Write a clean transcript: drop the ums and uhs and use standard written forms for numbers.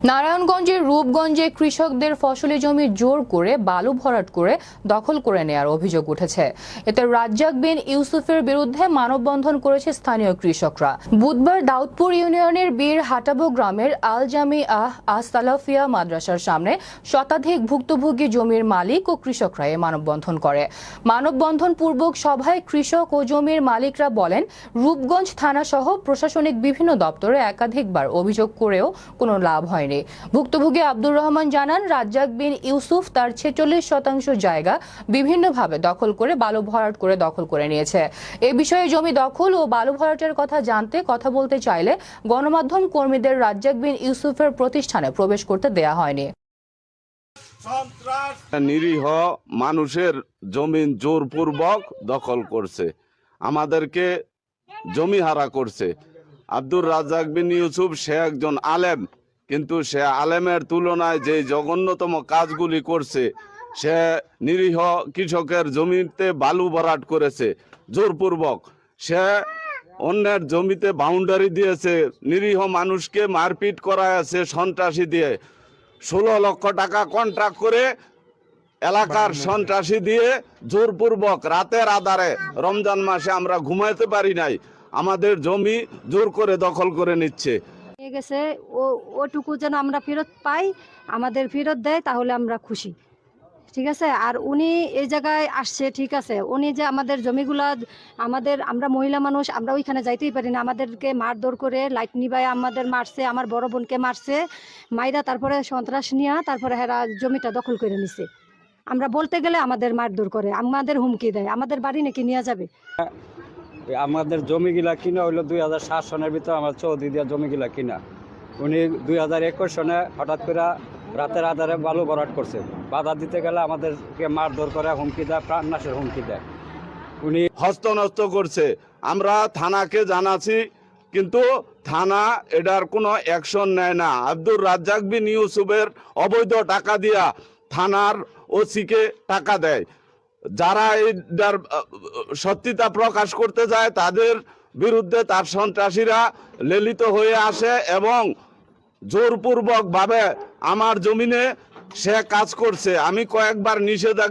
নারায়ণগঞ্জের রূপগঞ্জে কৃষকদের ফসলি জমি জোর করে বালু ভরাট করে দখল করে নেয়ার অভিযোগ উঠেছে। এতে রাজ্জাক বিন ইউসুফের বিরুদ্ধে মানববন্ধন করেছে স্থানীয় কৃষকরা। বুধবার দাউদপুর ইউনিয়নের বীর হাটাবো গ্রামের আল জামিআহ আস-সালাফিয়া মাদ্রাসার সামনে শতাধিক ভুক্তভোগী জমির মালিক ও কৃষকরা এ মানববন্ধন করে। মানববন্ধন পূর্বক সভায় কৃষক ও জমির মালিকরা বলেন, রূপগঞ্জ থানা সহ প্রশাসনিক বিভিন্ন দপ্তরে একাধিকবার অভিযোগ করেও কোনো লাভ হয়নি। ভুক্তভোগী আব্দুর রহমান জানান, রাজ্জাক বিন ইউসুফ তার 46% জায়গা বিভিন্নভাবে দখল করে বালু ভরাট করে দখল করে নিয়েছে। এ বিষয়ে জমি দখল ও বালু ভরাটের কথা জানতে কথা বলতে চাইলে গণমাধ্যম কর্মীদের রাজ্জাক বিন ইউসুফের প্রতিষ্ঠানে প্রবেশ করতে দেয়া হয়নি। নিরীহ মানুষের জমি জোরপূর্বক দখল করছে, আমাদেরকে জমি হারা করছে। আব্দুর রাজ্জাক বিন ইউসুফ সে একজন আলেম, কিন্তু সে আলেমের তুলনায় যে জঘন্যতম কাজগুলি করছে, সে নিরীহ কৃষকের জমিতে বালু ভরাট করেছে জোরপূর্বক। সে অন্যের জমিতে বাউন্ডারি দিয়েছে, নিরীহ মানুষকে মারপিট করাছে সন্ত্রাসী দিয়ে। 16 লক্ষ টাকা কন্ট্রাক্ট করে এলাকার সন্ত্রাসী দিয়ে জোরপূর্বক রাতের আধারে রমজান মাসে আমরা ঘুমাইতে পারি নাই, আমাদের জমি জোর করে দখল করে নিচ্ছে। গেছে ওটুকু যেন আমরা ফেরত পাই, আমাদের ফেরত দেয়, তাহলে আমরা খুশি। ঠিক আছে। আর উনি এই জায়গায় আসছে, ঠিক আছে, উনি যে আমাদের জমিগুলা আমরা মহিলা মানুষ, আমরা ওইখানে যাইতেই পারি না, আমাদেরকে মারধর করে লাইট নিবাই আমাদের মারছে, আমার বড় বোনকে মারছে মাইরা, তারপরে সন্ত্রাস নিয়ে তারপরে হেরা জমিটা দখল করে নিছে। আমরা বলতে গেলে আমাদের মারধর করে, আমাদের হুমকি দেয়, আমাদের বাড়ি নাকি নিয়ে যাবে। আমাদের জমিগুলা কিনা হইলো 2007 সনের ভিতরে আমার চৌধুরী দিয়া জমিগুলা কিনা। উনি 2021 সনে হঠাৎ করে রাতের আধারে বালু ভরাট করছে। বাধা দিতে গেলে আমাদেরকে মারধর করে, হুমকি দেয়, প্রাণনাশের হুমকি দেয়। উনি হস্তনস্ত করছে। আমরা থানাকে জানাছি, কিন্তু থানা এটার কোনো অ্যাকশন নেয় না। আব্দুর রাজ্জাক বিন ইউসুফের অবৈধ টাকা দিয়া থানার ওসিকে টাকা দেয়। যারা এটার সত্যতা প্রকাশ করতে যায় তাদের বিরুদ্ধে তার সন্ত্রাসীরা লেলিত হয়ে আসে এবং জোরপূর্বক ভাবে আমার জমিনে সে কাজ করছে। আমি কয়েকবার নিষেধাজ্ঞা